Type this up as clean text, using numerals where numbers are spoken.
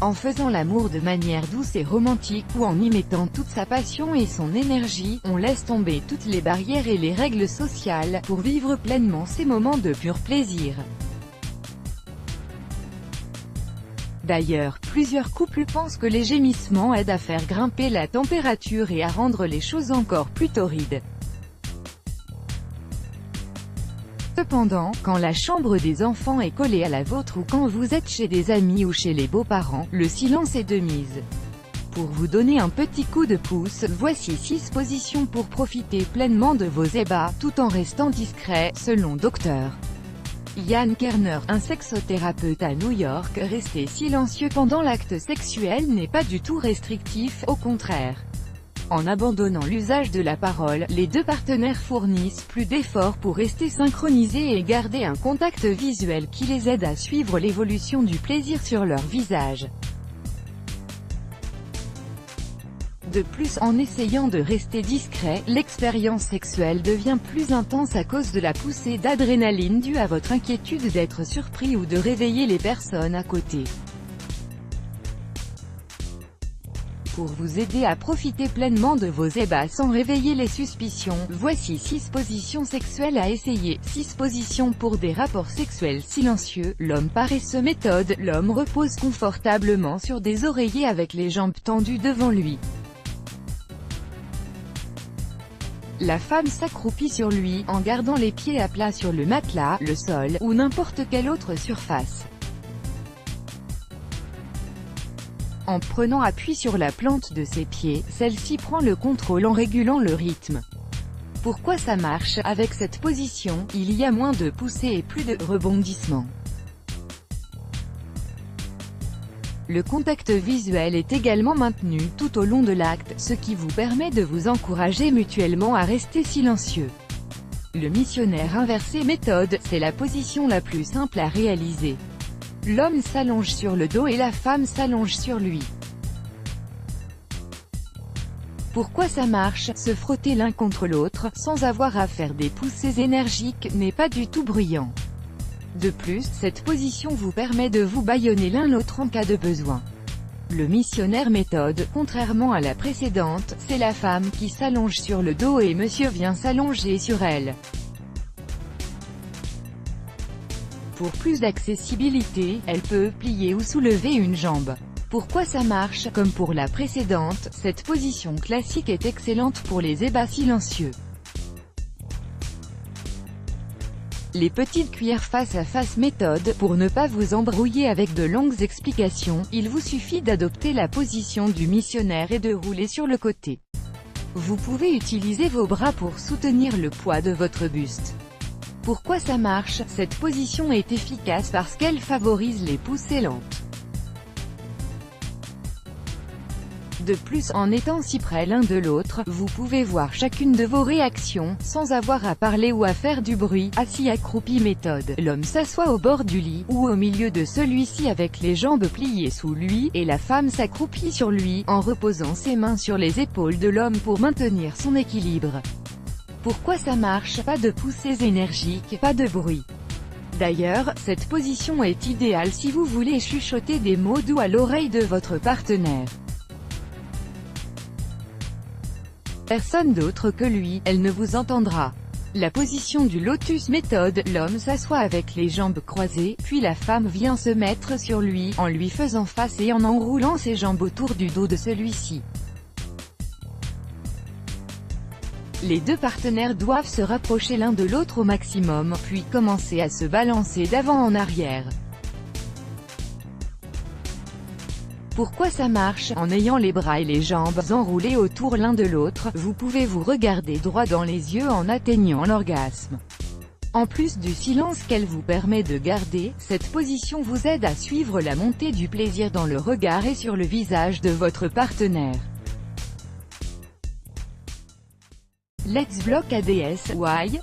En faisant l'amour de manière douce et romantique ou en y mettant toute sa passion et son énergie, on laisse tomber toutes les barrières et les règles sociales, pour vivre pleinement ces moments de pur plaisir. D'ailleurs, plusieurs couples pensent que les gémissements aident à faire grimper la température et à rendre les choses encore plus torrides. Cependant, quand la chambre des enfants est collée à la vôtre ou quand vous êtes chez des amis ou chez les beaux-parents, le silence est de mise. Pour vous donner un petit coup de pouce, voici 6 positions pour profiter pleinement de vos ébats, tout en restant discret, selon Dr. Ian Kerner, un sexothérapeute à New York. Rester silencieux pendant l'acte sexuel n'est pas du tout restrictif, au contraire. En abandonnant l'usage de la parole, les deux partenaires fournissent plus d'efforts pour rester synchronisés et garder un contact visuel qui les aide à suivre l'évolution du plaisir sur leur visage. De plus, en essayant de rester discret, l'expérience sexuelle devient plus intense à cause de la poussée d'adrénaline due à votre inquiétude d'être surpris ou de réveiller les personnes à côté. Pour vous aider à profiter pleinement de vos ébats sans réveiller les suspicions, voici 6 positions sexuelles à essayer. 6 positions pour des rapports sexuels silencieux. L'homme paresseux méthode. L'homme repose confortablement sur des oreillers avec les jambes tendues devant lui. La femme s'accroupit sur lui, en gardant les pieds à plat sur le matelas, le sol, ou n'importe quelle autre surface. En prenant appui sur la plante de ses pieds, celle-ci prend le contrôle en régulant le rythme. Pourquoi ça marche? Avec cette position, il y a moins de poussées et plus de rebondissements. Le contact visuel est également maintenu tout au long de l'acte, ce qui vous permet de vous encourager mutuellement à rester silencieux. Le missionnaire inversé méthode, c'est la position la plus simple à réaliser. L'homme s'allonge sur le dos et la femme s'allonge sur lui. Pourquoi ça marche? Se frotter l'un contre l'autre, sans avoir à faire des poussées énergiques, n'est pas du tout bruyant. De plus, cette position vous permet de vous bâillonner l'un l'autre en cas de besoin. Le missionnaire méthode, contrairement à la précédente, c'est la femme qui s'allonge sur le dos et monsieur vient s'allonger sur elle. Pour plus d'accessibilité, elle peut plier ou soulever une jambe. Pourquoi ça marche? Comme pour la précédente, cette position classique est excellente pour les ébats silencieux. Les petites cuillères face à face méthode. Pour ne pas vous embrouiller avec de longues explications, il vous suffit d'adopter la position du missionnaire et de rouler sur le côté. Vous pouvez utiliser vos bras pour soutenir le poids de votre buste. Pourquoi ça marche? Cette position est efficace parce qu'elle favorise les poussées lentes. De plus, en étant si près l'un de l'autre, vous pouvez voir chacune de vos réactions, sans avoir à parler ou à faire du bruit. Assis accroupi méthode. L'homme s'assoit au bord du lit, ou au milieu de celui-ci avec les jambes pliées sous lui, et la femme s'accroupit sur lui, en reposant ses mains sur les épaules de l'homme pour maintenir son équilibre. Pourquoi ça marche? Pas de poussées énergiques, pas de bruit. D'ailleurs, cette position est idéale si vous voulez chuchoter des mots doux à l'oreille de votre partenaire. Personne d'autre que lui, elle ne vous entendra. La position du lotus méthode. L'homme s'assoit avec les jambes croisées, puis la femme vient se mettre sur lui, en lui faisant face et en enroulant ses jambes autour du dos de celui-ci. Les deux partenaires doivent se rapprocher l'un de l'autre au maximum, puis commencer à se balancer d'avant en arrière. Pourquoi ça marche? En ayant les bras et les jambes enroulés autour l'un de l'autre, vous pouvez vous regarder droit dans les yeux en atteignant l'orgasme. En plus du silence qu'elle vous permet de garder, cette position vous aide à suivre la montée du plaisir dans le regard et sur le visage de votre partenaire. Let's block ADS. Why?